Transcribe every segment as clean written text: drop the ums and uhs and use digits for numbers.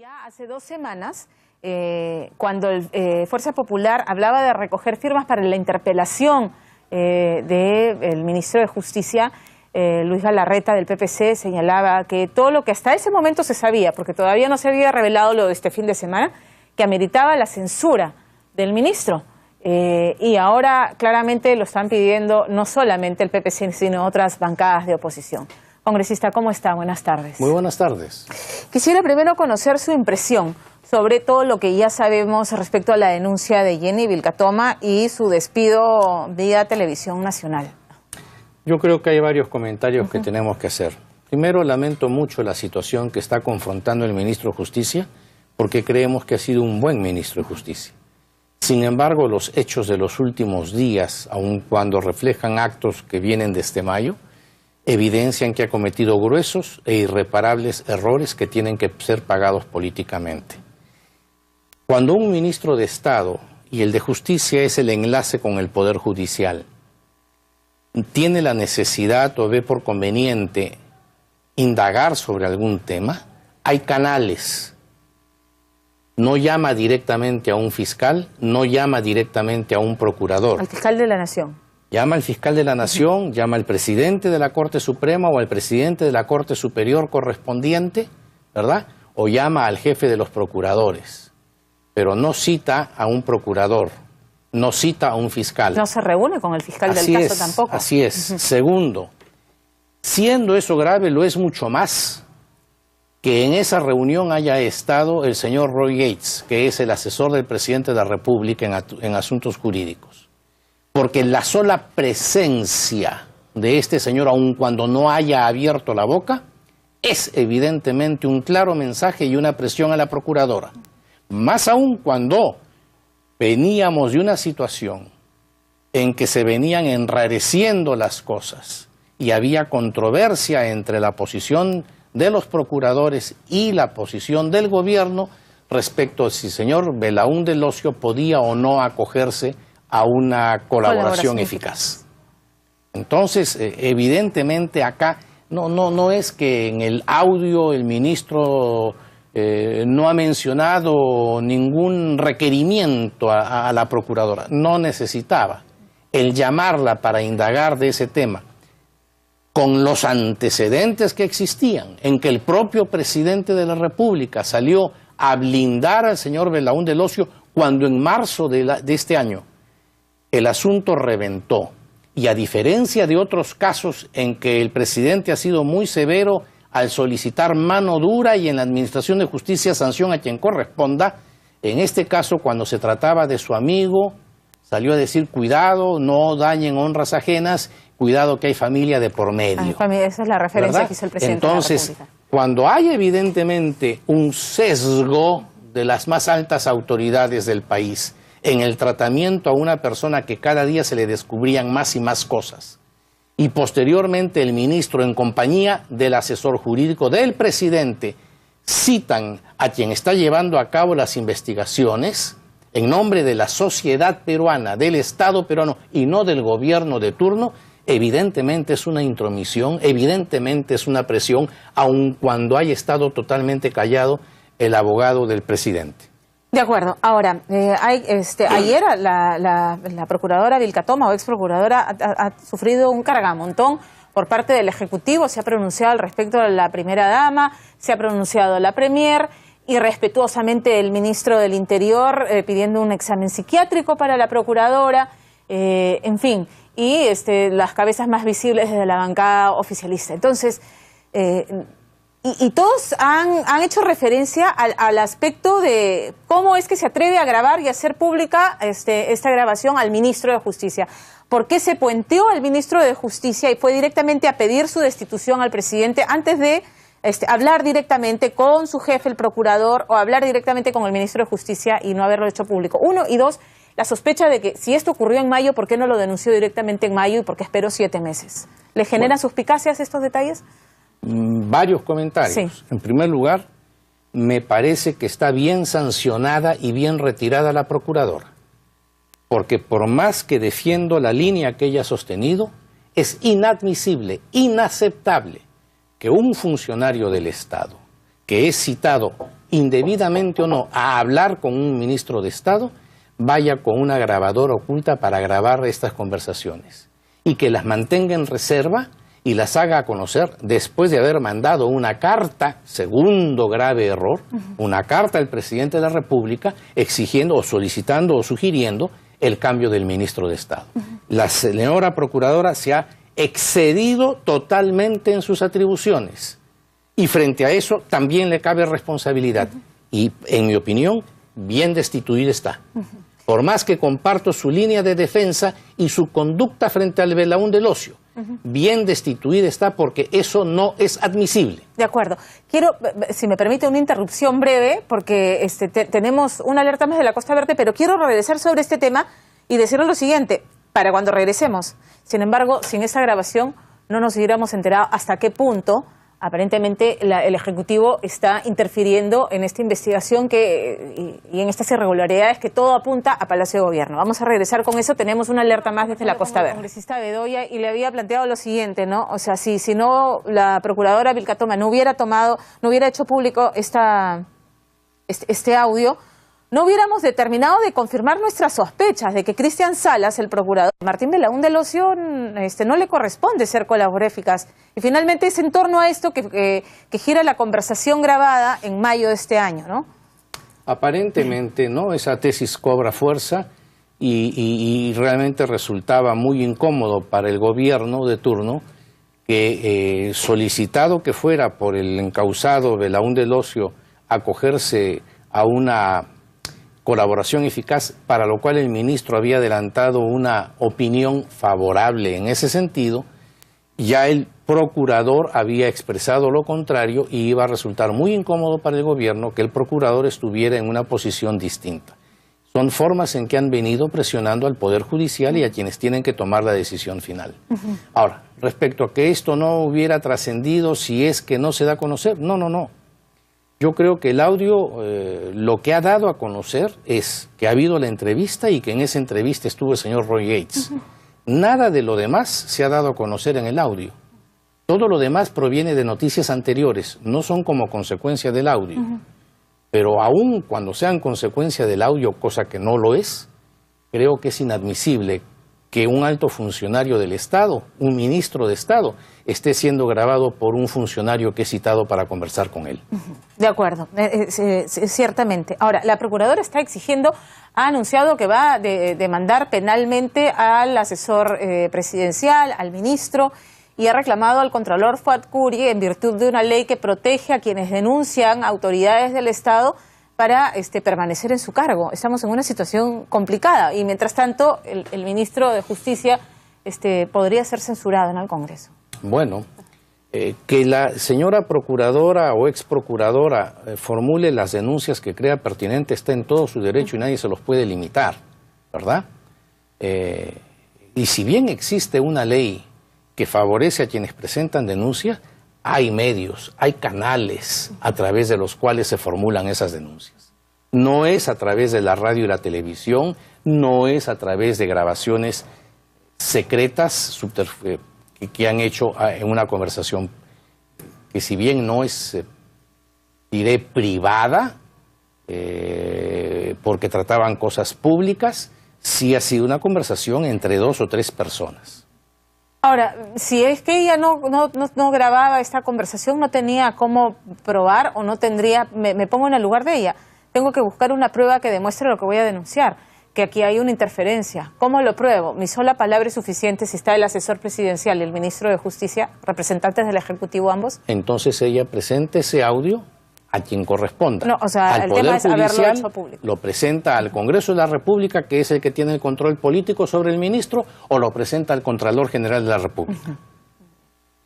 Ya hace 2 semanas, cuando Fuerza Popular hablaba de recoger firmas para la interpelación del ministro de Justicia, Luis Galarreta del PPC, señalaba que todo lo que hasta ese momento se sabía, porque todavía no se había revelado lo de este fin de semana, que ameritaba la censura del ministro. Y ahora claramente lo están pidiendo no solamente el PPC, sino otras bancadas de oposición. Congresista, ¿cómo está? Buenas tardes. Muy buenas tardes. Quisiera primero conocer su impresión sobre todo lo que ya sabemos respecto a la denuncia de Jenny Vilcatoma y su despido vía Televisión Nacional. Yo creo que hay varios comentarios que tenemos que hacer. Primero, lamento mucho la situación que está confrontando el ministro de Justicia, porque creemos que ha sido un buen ministro de Justicia. Sin embargo, los hechos de los últimos días, aun cuando reflejan actos que vienen desde mayo, evidencian que ha cometido gruesos e irreparables errores que tienen que ser pagados políticamente. Cuando un ministro de Estado, y el de Justicia es el enlace con el Poder Judicial, tiene la necesidad o ve por conveniente indagar sobre algún tema, hay canales. No llama directamente a un fiscal, no llama directamente a un procurador. Al fiscal de la Nación. Llama al fiscal de la Nación, llama al presidente de la Corte Suprema o al presidente de la Corte Superior correspondiente, ¿verdad? O llama al jefe de los procuradores, pero no cita a un procurador, no cita a un fiscal. No se reúne con el fiscal del caso tampoco. Así es. Segundo, siendo eso grave, lo es mucho más que en esa reunión haya estado el señor Roy Gates, que es el asesor del presidente de la República en asuntos jurídicos. Porque la sola presencia de este señor, aun cuando no haya abierto la boca, es evidentemente un claro mensaje y una presión a la procuradora. Más aún cuando veníamos de una situación en que se venían enrareciendo las cosas y había controversia entre la posición de los procuradores y la posición del gobierno respecto a si el señor Belaúnde Locio podía o no acogerse a una colaboración eficaz. Entonces, evidentemente acá no es que en el audio el ministro no ha mencionado ningún requerimiento a la procuradora, no necesitaba. El llamarla para indagar de ese tema, con los antecedentes que existían, en que el propio presidente de la República salió a blindar al señor Belaúnde Locio cuando en marzo de este año el asunto reventó, y a diferencia de otros casos en que el presidente ha sido muy severo al solicitar mano dura y en la administración de justicia sanción a quien corresponda, en este caso cuando se trataba de su amigo, salió a decir cuidado, no dañen honras ajenas, cuidado que hay familia de por medio. Esa es la referencia que hizo el presidente Entonces, de la República. Cuando hay evidentemente un sesgo de las más altas autoridades del país en el tratamiento a una persona que cada día se le descubrían más y más cosas, y posteriormente el ministro en compañía del asesor jurídico del presidente citan a quien está llevando a cabo las investigaciones en nombre de la sociedad peruana, del Estado peruano y no del gobierno de turno, evidentemente es una intromisión, evidentemente es una presión, aun cuando haya estado totalmente callado el abogado del presidente. De acuerdo. Ahora, ayer la procuradora Vilcatoma o ex procuradora ha sufrido un cargamontón por parte del Ejecutivo, se ha pronunciado al respecto de la primera dama, se ha pronunciado la premier y respetuosamente el ministro del Interior pidiendo un examen psiquiátrico para la procuradora, en fin, y las cabezas más visibles de la bancada oficialista. Entonces, y todos han hecho referencia al aspecto de cómo es que se atreve a grabar y a hacer pública esta grabación al ministro de Justicia. ¿Por qué se puenteó al ministro de Justicia y fue directamente a pedir su destitución al presidente antes de hablar directamente con su jefe, el procurador, o hablar directamente con el ministro de Justicia y no haberlo hecho público? 1 y 2, la sospecha de que si esto ocurrió en mayo, ¿por qué no lo denunció directamente en mayo y por qué esperó 7 meses? ¿Le generan suspicacias estos detalles? Varios comentarios. Sí. En primer lugar, me parece que está bien sancionada y bien retirada la procuradora, porque por más que defiendo la línea que ella ha sostenido, es inadmisible, inaceptable que un funcionario del Estado que es citado indebidamente o no a hablar con un ministro de Estado, vaya con una grabadora oculta para grabar estas conversaciones y que las mantenga en reserva y las haga a conocer después de haber mandado una carta, segundo grave error, una carta al presidente de la República exigiendo o solicitando o sugiriendo el cambio del ministro de Estado. La señora procuradora se ha excedido totalmente en sus atribuciones y frente a eso también le cabe responsabilidad y, en mi opinión, bien destituida está. Por más que comparto su línea de defensa y su conducta frente al Belaún del Ocio, bien destituida está porque eso no es admisible. De acuerdo. Quiero, si me permite, una interrupción breve, porque tenemos una alerta más de la Costa Verde, pero quiero regresar sobre este tema y decirle lo siguiente, para cuando regresemos. Sin embargo, sin esa grabación no nos hubiéramos enterado hasta qué punto aparentemente el Ejecutivo está interfiriendo en esta investigación y en estas irregularidades que todo apunta a Palacio de Gobierno. Vamos a regresar con eso, tenemos una alerta más desde la Costa Verde. Congresista Bedoya, y le había planteado lo siguiente, ¿no? O sea, si no la procuradora Vilcatoma no hubiera hecho público este audio, no hubiéramos determinado de confirmar nuestras sospechas de que Cristian Salas, el procurador Martín Belaún del Ocio, no le corresponde ser colaborador eficaz. Y finalmente es en torno a esto que gira la conversación grabada en mayo de este año, ¿no? Aparentemente, ¿no? Esa tesis cobra fuerza y realmente resultaba muy incómodo para el gobierno de turno que, solicitado que fuera por el encausado Belaún del Ocio acogerse a una colaboración eficaz, para lo cual el ministro había adelantado una opinión favorable en ese sentido, ya el procurador había expresado lo contrario y iba a resultar muy incómodo para el gobierno que el procurador estuviera en una posición distinta. Son formas en que han venido presionando al Poder Judicial y a quienes tienen que tomar la decisión final. Ahora, respecto a que esto no hubiera trascendido si es que no se da a conocer, no. Yo creo que el audio lo que ha dado a conocer es que ha habido la entrevista y que en esa entrevista estuvo el señor Roy Gates. Nada de lo demás se ha dado a conocer en el audio. Todo lo demás proviene de noticias anteriores, no son como consecuencia del audio. Pero aún cuando sean consecuencia del audio, cosa que no lo es, creo que es inadmisible que un alto funcionario del Estado, un ministro de Estado, esté siendo grabado por un funcionario que es citado para conversar con él. De acuerdo, ciertamente. Ahora, la Procuradora está exigiendo, ha anunciado que va a demandar penalmente al asesor presidencial, al ministro, y ha reclamado al Contralor Fuad Curi en virtud de una ley que protege a quienes denuncian autoridades del Estado para permanecer en su cargo. Estamos en una situación complicada y mientras tanto el ministro de Justicia podría ser censurado en el Congreso. Bueno, que la señora procuradora o ex procuradora formule las denuncias que crea pertinente está en todo su derecho y nadie se los puede limitar, ¿verdad? Y si bien existe una ley que favorece a quienes presentan denuncias, hay medios, hay canales a través de los cuales se formulan esas denuncias. No es a través de la radio y la televisión, no es a través de grabaciones secretas que han hecho en una conversación que, si bien no es, diré, privada, porque trataban cosas públicas, sí ha sido una conversación entre 2 o 3 personas. Ahora, si es que ella no grababa esta conversación, no tenía cómo probar o no tendría, me pongo en el lugar de ella, tengo que buscar una prueba que demuestre lo que voy a denunciar, que aquí hay una interferencia. ¿Cómo lo pruebo? Mi sola palabra es suficiente si está el asesor presidencial y el ministro de Justicia, representantes del Ejecutivo ambos. Entonces ella presente ese audio a quien corresponda. No, o sea, al el Poder tema es haberlo Judicial, hecho público. ¿lo presenta al Congreso de la República, que es el que tiene el control político sobre el ministro, o lo presenta al Contralor General de la República?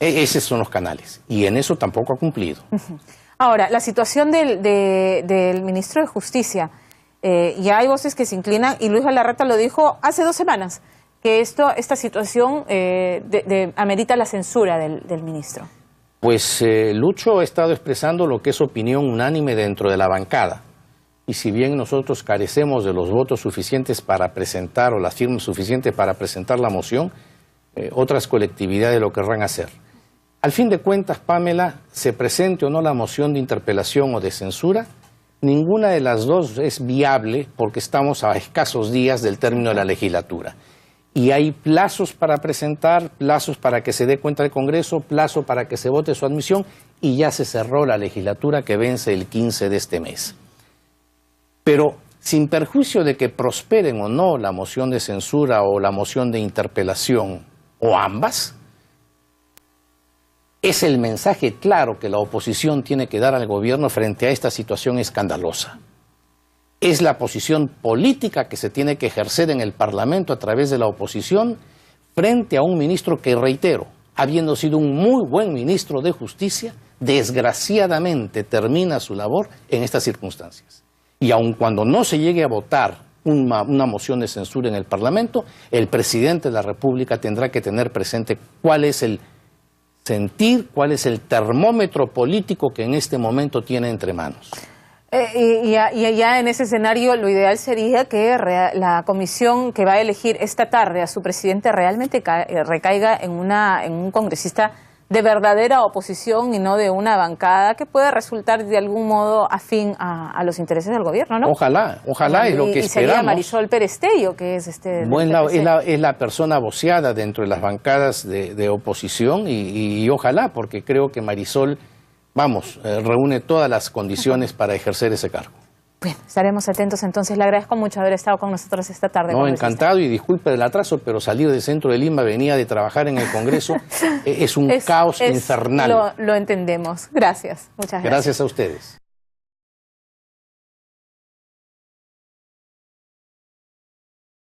Esos son los canales, y en eso tampoco ha cumplido. Ahora, la situación del ministro de Justicia, ya hay voces que se inclinan, y Luis Galarreta lo dijo hace 2 semanas, que esta situación amerita la censura del ministro. Pues Lucho ha estado expresando lo que es opinión unánime dentro de la bancada. Y si bien nosotros carecemos de los votos suficientes para presentar, o las firmas suficientes para presentar la moción, otras colectividades lo querrán hacer. Al fin de cuentas, Pamela, se presente o no la moción de interpelación o de censura, ninguna de las dos es viable porque estamos a escasos días del término de la legislatura. Y hay plazos para presentar, plazos para que se dé cuenta del Congreso, plazo para que se vote su admisión y ya se cerró la legislatura que vence el 15 de este mes. Pero sin perjuicio de que prosperen o no la moción de censura o la moción de interpelación o ambas, es el mensaje claro que la oposición tiene que dar al gobierno frente a esta situación escandalosa. Es la posición política que se tiene que ejercer en el Parlamento a través de la oposición frente a un ministro que, reitero, habiendo sido un muy buen ministro de Justicia, desgraciadamente termina su labor en estas circunstancias. Y aun cuando no se llegue a votar una moción de censura en el Parlamento, el presidente de la República tendrá que tener presente cuál es el sentir, cuál es el termómetro político que en este momento tiene entre manos. Y ya en ese escenario lo ideal sería que la comisión que va a elegir esta tarde a su presidente realmente recaiga en un congresista de verdadera oposición y no de una bancada que pueda resultar de algún modo afín a los intereses del gobierno, ¿no? Ojalá es lo que esperamos. Y sería Marisol Perestello, que es es la persona voceada dentro de las bancadas de oposición y ojalá, porque creo que Marisol, reúne todas las condiciones para ejercer ese cargo. Bueno, estaremos atentos entonces. Le agradezco mucho haber estado con nosotros esta tarde. No, encantado y disculpe el atraso, pero salir del centro de Lima, venía de trabajar en el Congreso, es un caos infernal. Lo entendemos. Gracias. Muchas gracias. Gracias a ustedes.